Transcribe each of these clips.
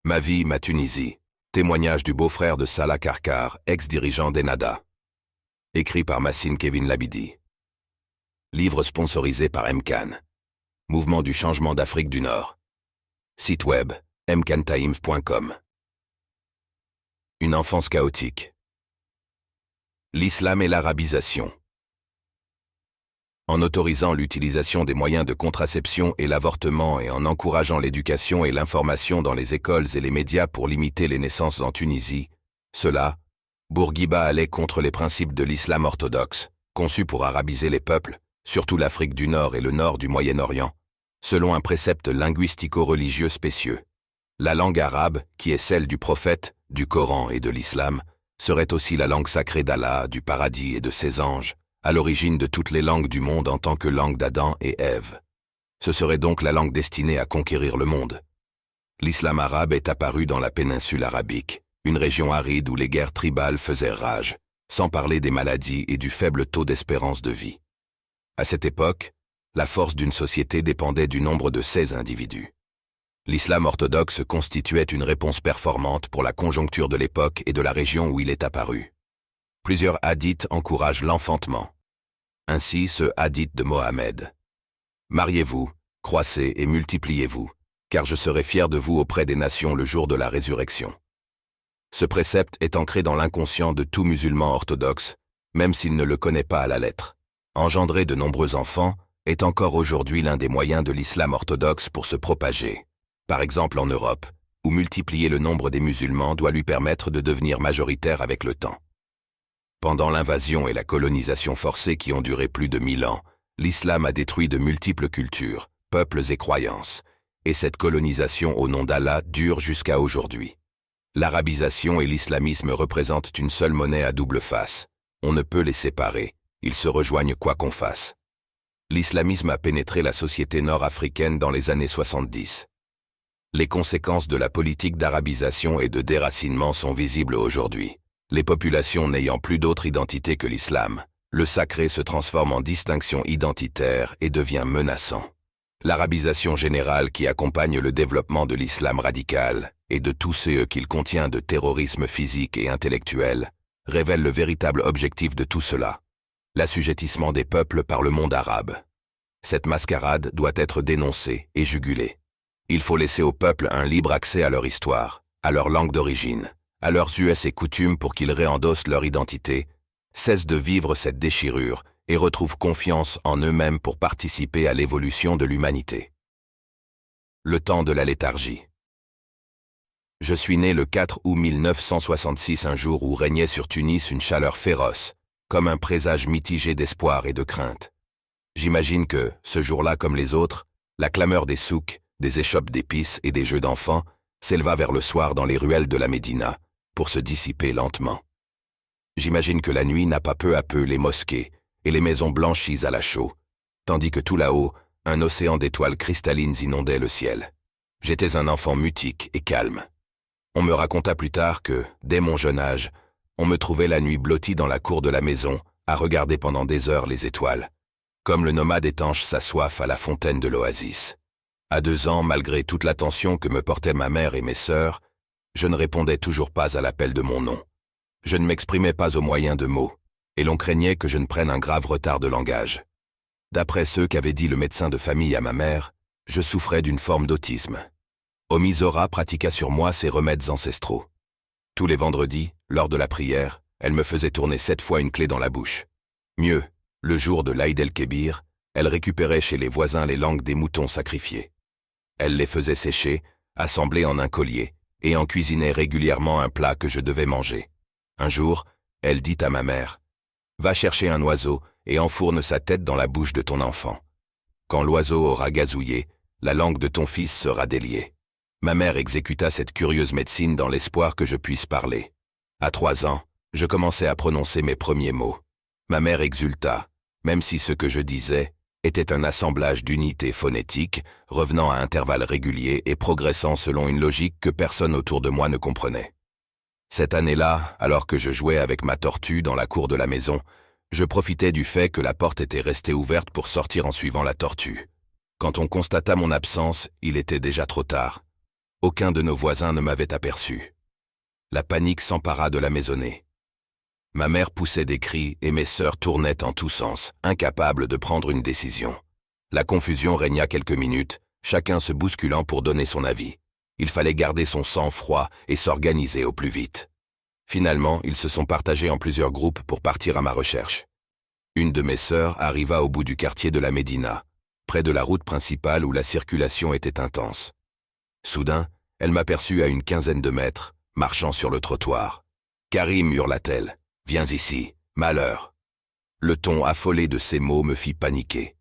Ma vie, ma Tunisie. Témoignage du beau-frère de Salah Karkar, ex-dirigeant d'Ennahda. Écrit par Massine Kevin Labidi. Livre sponsorisé par MCAN. Mouvement du changement d'Afrique du Nord. Site web, mcantimes.com. Une enfance chaotique. L'islam et l'arabisation. En autorisant l'utilisation des moyens de contraception et l'avortement et en encourageant l'éducation et l'information dans les écoles et les médias pour limiter les naissances en Tunisie, Bourguiba allait contre les principes de l'islam orthodoxe, conçu pour arabiser les peuples, surtout l'Afrique du Nord et le nord du Moyen-Orient, selon un précepte linguistico-religieux spécieux. La langue arabe, qui est celle du prophète, du Coran et de l'islam, serait aussi la langue sacrée d'Allah, du paradis et de ses anges, à l'origine de toutes les langues du monde en tant que langue d'Adam et Ève. Ce serait donc la langue destinée à conquérir le monde. L'islam arabe est apparu dans la péninsule arabique, une région aride où les guerres tribales faisaient rage, sans parler des maladies et du faible taux d'espérance de vie. À cette époque, la force d'une société dépendait du nombre de ses individus. L'islam orthodoxe constituait une réponse performante pour la conjoncture de l'époque et de la région où il est apparu. Plusieurs hadiths encouragent l'enfantement. Ainsi ce hadith de Mohammed. Mariez-vous, croissez et multipliez-vous, car je serai fier de vous auprès des nations le jour de la résurrection. Ce précepte est ancré dans l'inconscient de tout musulman orthodoxe, même s'il ne le connaît pas à la lettre. Engendrer de nombreux enfants est encore aujourd'hui l'un des moyens de l'islam orthodoxe pour se propager. Par exemple en Europe, où multiplier le nombre des musulmans doit lui permettre de devenir majoritaire avec le temps. Pendant l'invasion et la colonisation forcée qui ont duré plus de 1000 ans, l'islam a détruit de multiples cultures, peuples et croyances, et cette colonisation au nom d'Allah dure jusqu'à aujourd'hui. L'arabisation et l'islamisme représentent une seule monnaie à double face. On ne peut les séparer, ils se rejoignent quoi qu'on fasse. L'islamisme a pénétré la société nord-africaine dans les années 70. Les conséquences de la politique d'arabisation et de déracinement sont visibles aujourd'hui. Les populations n'ayant plus d'autre identité que l'islam, le sacré se transforme en distinction identitaire et devient menaçant. L'arabisation générale qui accompagne le développement de l'islam radical et de tout ce qu'il contient de terrorisme physique et intellectuel révèle le véritable objectif de tout cela, l'assujettissement des peuples par le monde arabe. Cette mascarade doit être dénoncée et jugulée. Il faut laisser aux peuples un libre accès à leur histoire, à leur langue d'origine, à leurs us et coutumes pour qu'ils réendossent leur identité, cessent de vivre cette déchirure et retrouvent confiance en eux-mêmes pour participer à l'évolution de l'humanité. Le temps de la léthargie. Je suis né le 4 août 1966, un jour où régnait sur Tunis une chaleur féroce, comme un présage mitigé d'espoir et de crainte. J'imagine que, ce jour-là comme les autres, la clameur des souks, des échoppes d'épices et des jeux d'enfants s'éleva vers le soir dans les ruelles de la Médina, pour se dissiper lentement. J'imagine que la nuit n'a pas peu à peu les mosquées et les maisons blanchies à la chaux, tandis que tout là-haut, un océan d'étoiles cristallines inondait le ciel. J'étais un enfant mutique et calme. On me raconta plus tard que, dès mon jeune âge, on me trouvait la nuit blottie dans la cour de la maison, à regarder pendant des heures les étoiles, comme le nomade étanche sa soif à la fontaine de l'oasis. À 2 ans, malgré toute l'attention que me portaient ma mère et mes sœurs, je ne répondais toujours pas à l'appel de mon nom. Je ne m'exprimais pas au moyen de mots, et l'on craignait que je ne prenne un grave retard de langage. D'après ce qu'avait dit le médecin de famille à ma mère, je souffrais d'une forme d'autisme. Omizora pratiqua sur moi ses remèdes ancestraux. Tous les vendredis, lors de la prière, elle me faisait tourner 7 fois une clé dans la bouche. Mieux, le jour de l'Aïd el-Kébir, elle récupérait chez les voisins les langues des moutons sacrifiés. Elle les faisait sécher, assemblées en un collier, et en cuisinait régulièrement un plat que je devais manger. Un jour, elle dit à ma mère, « Va chercher un oiseau et enfourne sa tête dans la bouche de ton enfant. Quand l'oiseau aura gazouillé, la langue de ton fils sera déliée. » Ma mère exécuta cette curieuse médecine dans l'espoir que je puisse parler. À 3 ans, je commençais à prononcer mes premiers mots. Ma mère exulta, même si ce que je disais était un assemblage d'unités phonétiques, revenant à intervalles réguliers et progressant selon une logique que personne autour de moi ne comprenait. Cette année-là, alors que je jouais avec ma tortue dans la cour de la maison, je profitais du fait que la porte était restée ouverte pour sortir en suivant la tortue. Quand on constata mon absence, il était déjà trop tard. Aucun de nos voisins ne m'avait aperçu. La panique s'empara de la maisonnée. Ma mère poussait des cris et mes sœurs tournaient en tous sens, incapables de prendre une décision. La confusion régna quelques minutes, chacun se bousculant pour donner son avis. Il fallait garder son sang-froid et s'organiser au plus vite. Finalement, ils se sont partagés en plusieurs groupes pour partir à ma recherche. Une de mes sœurs arriva au bout du quartier de la Médina, près de la route principale où la circulation était intense. Soudain, elle m'aperçut à une quinzaine de mètres, marchant sur le trottoir. « Karim » hurla-t-elle, « viens ici, malheur !» Le ton affolé de ces mots me fit paniquer.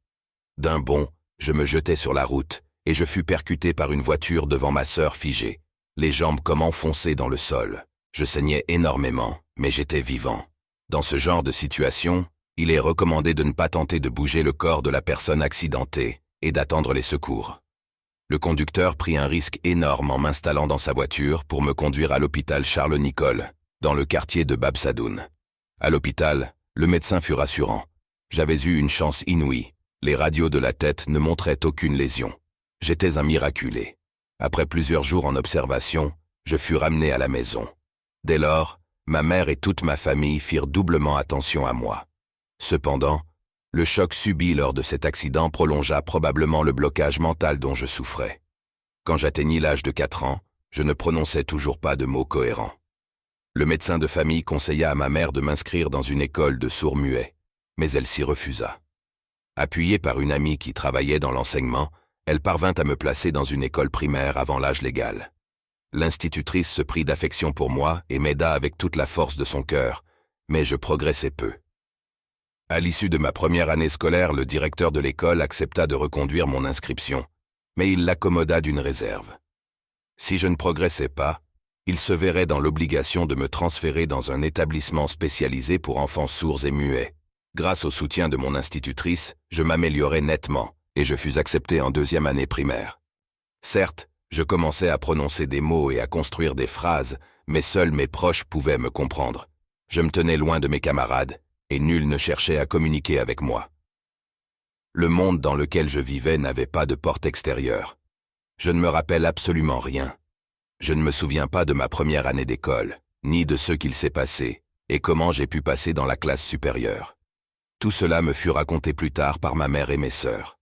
D'un bond, je me jetai sur la route, et je fus percuté par une voiture devant ma sœur figée, les jambes comme enfoncées dans le sol. Je saignais énormément, mais j'étais vivant. Dans ce genre de situation, il est recommandé de ne pas tenter de bouger le corps de la personne accidentée et d'attendre les secours. Le conducteur prit un risque énorme en m'installant dans sa voiture pour me conduire à l'hôpital Charles-Nicolle, dans le quartier de Bab Sadoun. À l'hôpital, le médecin fut rassurant. J'avais eu une chance inouïe. Les radios de la tête ne montraient aucune lésion. J'étais un miraculé. Après plusieurs jours en observation, je fus ramené à la maison. Dès lors, ma mère et toute ma famille firent doublement attention à moi. Cependant, le choc subi lors de cet accident prolongea probablement le blocage mental dont je souffrais. Quand j'atteignis l'âge de 4 ans, je ne prononçais toujours pas de mots cohérents. Le médecin de famille conseilla à ma mère de m'inscrire dans une école de sourds-muets, mais elle s'y refusa. Appuyée par une amie qui travaillait dans l'enseignement, elle parvint à me placer dans une école primaire avant l'âge légal. L'institutrice se prit d'affection pour moi et m'aida avec toute la force de son cœur, mais je progressais peu. À l'issue de ma première année scolaire, le directeur de l'école accepta de reconduire mon inscription, mais il l'accommoda d'une réserve. Si je ne progressais pas, il se verrait dans l'obligation de me transférer dans un établissement spécialisé pour enfants sourds et muets. Grâce au soutien de mon institutrice, je m'améliorais nettement et je fus accepté en 2e année primaire. Certes, je commençais à prononcer des mots et à construire des phrases, mais seuls mes proches pouvaient me comprendre. Je me tenais loin de mes camarades, et nul ne cherchait à communiquer avec moi. Le monde dans lequel je vivais n'avait pas de porte extérieure. Je ne me rappelle absolument rien. Je ne me souviens pas de ma première année d'école, ni de ce qu'il s'est passé, et comment j'ai pu passer dans la classe supérieure. Tout cela me fut raconté plus tard par ma mère et mes sœurs.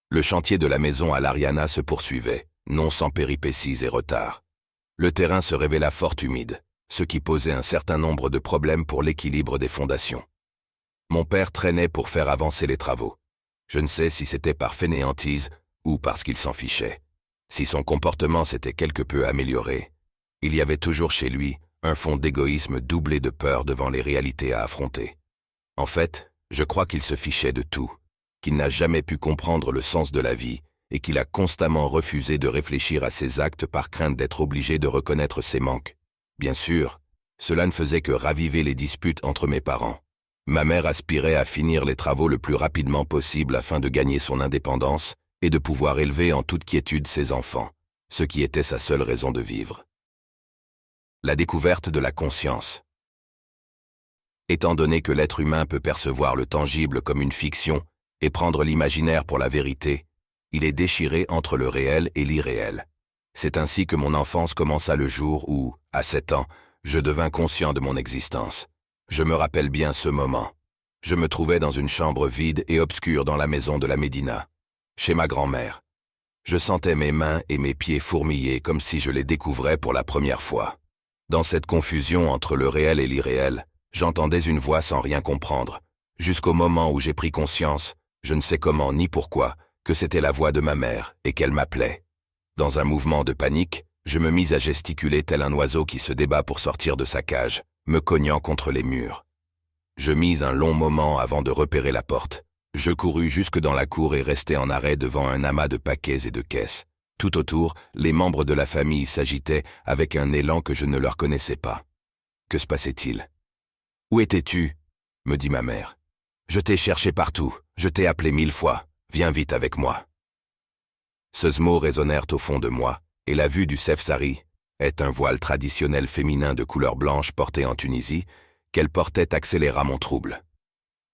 Le chantier de la maison à l'Ariana se poursuivait, non sans péripéties et retards. Le terrain se révéla fort humide, ce qui posait un certain nombre de problèmes pour l'équilibre des fondations. Mon père traînait pour faire avancer les travaux. Je ne sais si c'était par fainéantise ou parce qu'il s'en fichait. Si son comportement s'était quelque peu amélioré, il y avait toujours chez lui un fond d'égoïsme doublé de peur devant les réalités à affronter. En fait, je crois qu'il se fichait de tout, qu'il n'a jamais pu comprendre le sens de la vie et qu'il a constamment refusé de réfléchir à ses actes par crainte d'être obligé de reconnaître ses manques. Bien sûr, cela ne faisait que raviver les disputes entre mes parents. Ma mère aspirait à finir les travaux le plus rapidement possible afin de gagner son indépendance et de pouvoir élever en toute quiétude ses enfants, ce qui était sa seule raison de vivre. La découverte de la conscience. Étant donné que l'être humain peut percevoir le tangible comme une fiction et prendre l'imaginaire pour la vérité, il est déchiré entre le réel et l'irréel. C'est ainsi que mon enfance commença le jour où, à 7 ans, je devins conscient de mon existence. Je me rappelle bien ce moment. Je me trouvais dans une chambre vide et obscure dans la maison de la Médina, chez ma grand-mère. Je sentais mes mains et mes pieds fourmiller comme si je les découvrais pour la première fois. Dans cette confusion entre le réel et l'irréel, j'entendais une voix sans rien comprendre, jusqu'au moment où j'ai pris conscience, je ne sais comment ni pourquoi, que c'était la voix de ma mère et qu'elle m'appelait. Dans un mouvement de panique, je me mis à gesticuler tel un oiseau qui se débat pour sortir de sa cage, me cognant contre les murs. Je mis un long moment avant de repérer la porte. Je courus jusque dans la cour et restai en arrêt devant un amas de paquets et de caisses. Tout autour, les membres de la famille s'agitaient avec un élan que je ne leur connaissais pas. Que se passait-il? « Où étais-tu » me dit ma mère. « Je t'ai cherché partout, je t'ai appelé 1000 fois, viens vite avec moi. » Ces mots résonnèrent au fond de moi, et la vue du sefsari, est un voile traditionnel féminin de couleur blanche porté en Tunisie, qu'elle portait accéléra mon trouble.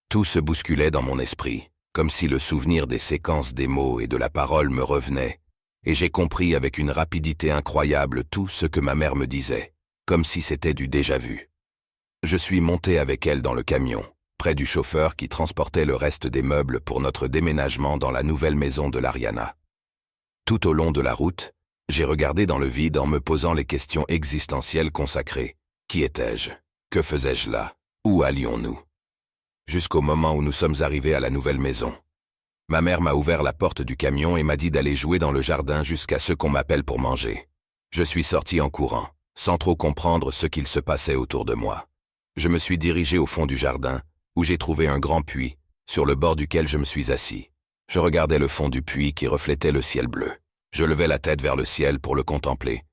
Tout se bousculait dans mon esprit, comme si le souvenir des séquences des mots et de la parole me revenait, et j'ai compris avec une rapidité incroyable tout ce que ma mère me disait, comme si c'était du déjà-vu. Je suis monté avec elle dans le camion, près du chauffeur qui transportait le reste des meubles pour notre déménagement dans la nouvelle maison de l'Ariana. Tout au long de la route, j'ai regardé dans le vide en me posant les questions existentielles consacrées. Qui étais-je? Que faisais-je là? Où allions-nous? Jusqu'au moment où nous sommes arrivés à la nouvelle maison. Ma mère m'a ouvert la porte du camion et m'a dit d'aller jouer dans le jardin jusqu'à ce qu'on m'appelle pour manger. Je suis sorti en courant, sans trop comprendre ce qu'il se passait autour de moi. Je me suis dirigé au fond du jardin, où j'ai trouvé un grand puits, sur le bord duquel je me suis assis. Je regardais le fond du puits qui reflétait le ciel bleu. Je levais la tête vers le ciel pour le contempler.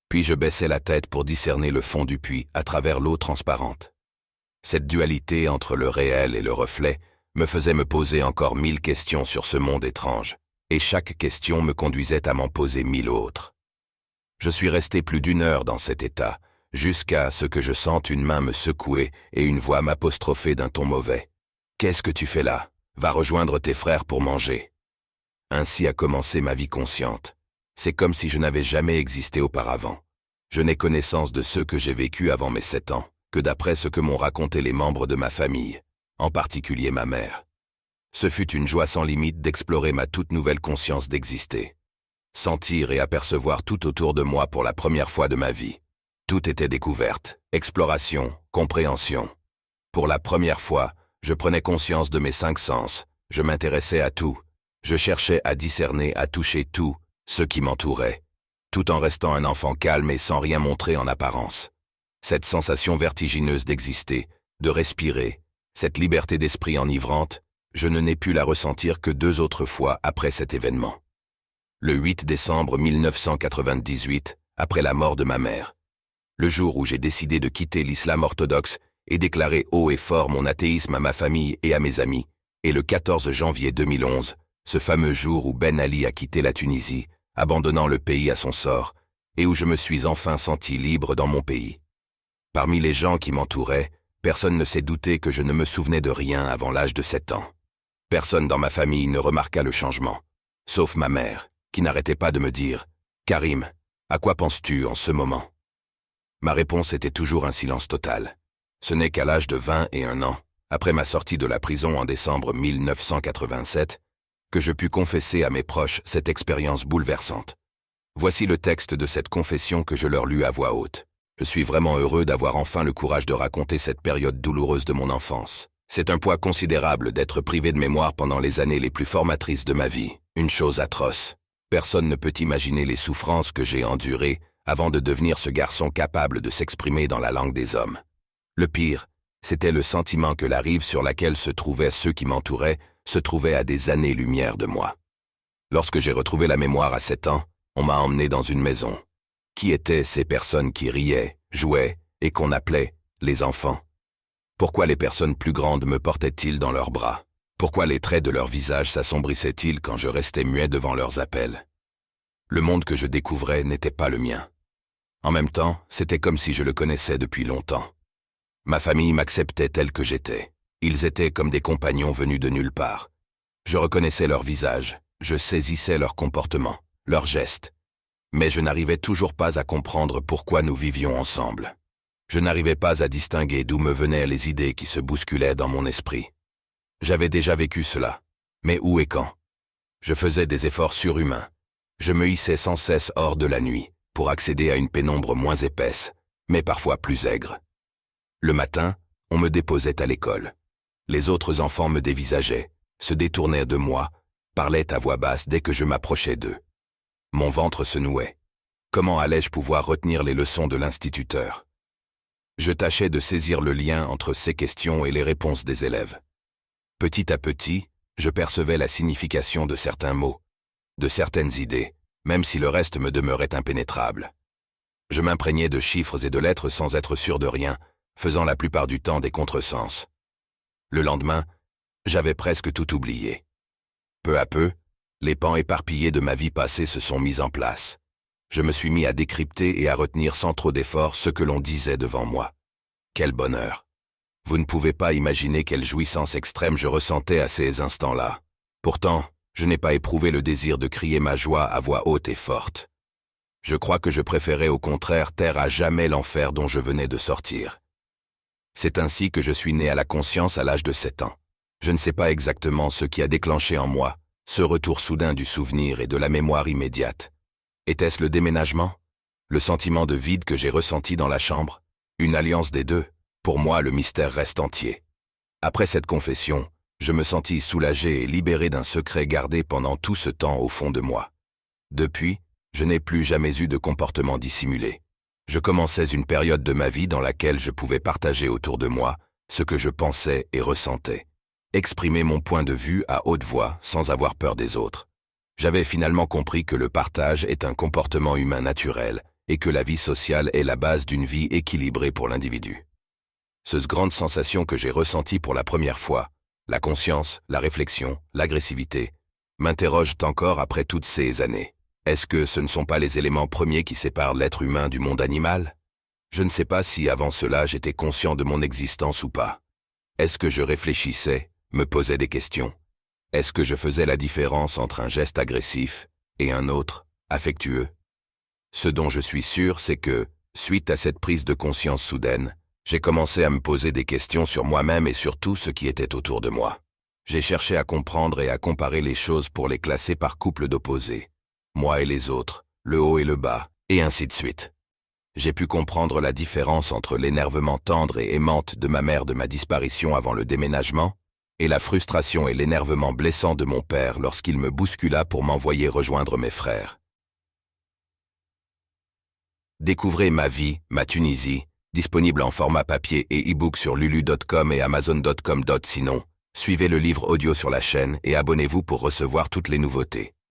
Puis je baissais la tête pour discerner le fond du puits à travers l'eau transparente. Cette dualité entre le réel et le reflet me faisait me poser encore 1000 questions sur ce monde étrange, et chaque question me conduisait à m'en poser 1000 autres. Je suis resté plus d'1 heure dans cet état, jusqu'à ce que je sente une main me secouer et une voix m'apostropher d'un ton mauvais. « Qu'est-ce que tu fais là? Va rejoindre tes frères pour manger. » Ainsi a commencé ma vie consciente. C'est comme si je n'avais jamais existé auparavant. Je n'ai connaissance de ce que j'ai vécu avant mes 7 ans, que d'après ce que m'ont raconté les membres de ma famille, en particulier ma mère. Ce fut une joie sans limite d'explorer ma toute nouvelle conscience d'exister. Sentir et apercevoir tout autour de moi pour la première fois de ma vie. Tout était découverte, exploration, compréhension. Pour la première fois, je prenais conscience de mes 5 sens, je m'intéressais à tout, je cherchais à discerner, à toucher tout, ce qui m'entourait, tout en restant un enfant calme et sans rien montrer en apparence. Cette sensation vertigineuse d'exister, de respirer, cette liberté d'esprit enivrante, je ne n'ai pu la ressentir que 2 autres fois après cet événement. Le 8 décembre 1998, après la mort de ma mère. Le jour où j'ai décidé de quitter l'islam orthodoxe et déclarer haut et fort mon athéisme à ma famille et à mes amis, et le 14 janvier 2011, ce fameux jour où Ben Ali a quitté la Tunisie, abandonnant le pays à son sort, et où je me suis enfin senti libre dans mon pays. Parmi les gens qui m'entouraient, personne ne s'est douté que je ne me souvenais de rien avant l'âge de 7 ans. Personne dans ma famille ne remarqua le changement, sauf ma mère, qui n'arrêtait pas de me dire « Karim, à quoi penses-tu en ce moment ?» Ma réponse était toujours un silence total. Ce n'est qu'à l'âge de 21 ans, après ma sortie de la prison en décembre 1987, que je pus confesser à mes proches cette expérience bouleversante. Voici le texte de cette confession que je leur lus à voix haute. Je suis vraiment heureux d'avoir enfin le courage de raconter cette période douloureuse de mon enfance. C'est un poids considérable d'être privé de mémoire pendant les années les plus formatrices de ma vie. Une chose atroce. Personne ne peut imaginer les souffrances que j'ai endurées avant de devenir ce garçon capable de s'exprimer dans la langue des hommes. Le pire, c'était le sentiment que la rive sur laquelle se trouvaient ceux qui m'entouraient se trouvait à des années-lumière de moi. Lorsque j'ai retrouvé la mémoire à 7 ans, on m'a emmené dans une maison. Qui étaient ces personnes qui riaient, jouaient et qu'on appelait les enfants? Pourquoi les personnes plus grandes me portaient-ils dans leurs bras? Pourquoi les traits de leur visage s'assombrissaient-ils quand je restais muet devant leurs appels? Le monde que je découvrais n'était pas le mien. En même temps, c'était comme si je le connaissais depuis longtemps. Ma famille m'acceptait tel que j'étais. Ils étaient comme des compagnons venus de nulle part. Je reconnaissais leur visage, je saisissais leur comportement, leurs gestes. Mais je n'arrivais toujours pas à comprendre pourquoi nous vivions ensemble. Je n'arrivais pas à distinguer d'où me venaient les idées qui se bousculaient dans mon esprit. J'avais déjà vécu cela, mais où et quand? Je faisais des efforts surhumains. Je me hissais sans cesse hors de la nuit, pour accéder à une pénombre moins épaisse, mais parfois plus aigre. Le matin, on me déposait à l'école. Les autres enfants me dévisageaient, se détournaient de moi, parlaient à voix basse dès que je m'approchais d'eux. Mon ventre se nouait. Comment allais-je pouvoir retenir les leçons de l'instituteur? Je tâchais de saisir le lien entre ces questions et les réponses des élèves. Petit à petit, je percevais la signification de certains mots, de certaines idées, même si le reste me demeurait impénétrable. Je m'imprégnais de chiffres et de lettres sans être sûr de rien, faisant la plupart du temps des contresens. Le lendemain, j'avais presque tout oublié. Peu à peu, les pans éparpillés de ma vie passée se sont mis en place. Je me suis mis à décrypter et à retenir sans trop d'effort ce que l'on disait devant moi. Quel bonheur! Vous ne pouvez pas imaginer quelle jouissance extrême je ressentais à ces instants-là. Pourtant, Je n'ai pas éprouvé le désir de crier ma joie à voix haute et forte. Je crois que je préférais au contraire taire à jamais l'enfer dont je venais de sortir. C'est ainsi que je suis né à la conscience à l'âge de 7 ans. Je ne sais pas exactement ce qui a déclenché en moi ce retour soudain du souvenir et de la mémoire immédiate. Était-ce le déménagement? Le sentiment de vide que j'ai ressenti dans la chambre? Une alliance des deux? Pour moi, le mystère reste entier. Après cette confession, je me sentis soulagé et libéré d'un secret gardé pendant tout ce temps au fond de moi. Depuis, je n'ai plus jamais eu de comportement dissimulé. Je commençais une période de ma vie dans laquelle je pouvais partager autour de moi ce que je pensais et ressentais. Exprimer mon point de vue à haute voix sans avoir peur des autres. J'avais finalement compris que le partage est un comportement humain naturel et que la vie sociale est la base d'une vie équilibrée pour l'individu. Cette grande sensation que j'ai ressentie pour la première fois, la conscience, la réflexion, l'agressivité, m'interrogent encore après toutes ces années. Est-ce que ce ne sont pas les éléments premiers qui séparent l'être humain du monde animal? Je ne sais pas si avant cela j'étais conscient de mon existence ou pas. Est-ce que je réfléchissais, me posais des questions? Est-ce que je faisais la différence entre un geste agressif et un autre, affectueux? Ce dont je suis sûr, c'est que, suite à cette prise de conscience soudaine, j'ai commencé à me poser des questions sur moi-même et sur tout ce qui était autour de moi. J'ai cherché à comprendre et à comparer les choses pour les classer par couple d'opposés. Moi et les autres, le haut et le bas, et ainsi de suite. J'ai pu comprendre la différence entre l'énervement tendre et aimante de ma mère de ma disparition avant le déménagement, et la frustration et l'énervement blessant de mon père lorsqu'il me bouscula pour m'envoyer rejoindre mes frères. Découvrez Ma vie, ma Tunisie, disponible en format papier et e-book sur lulu.com et amazon.com. Sinon, suivez le livre audio sur la chaîne et abonnez-vous pour recevoir toutes les nouveautés.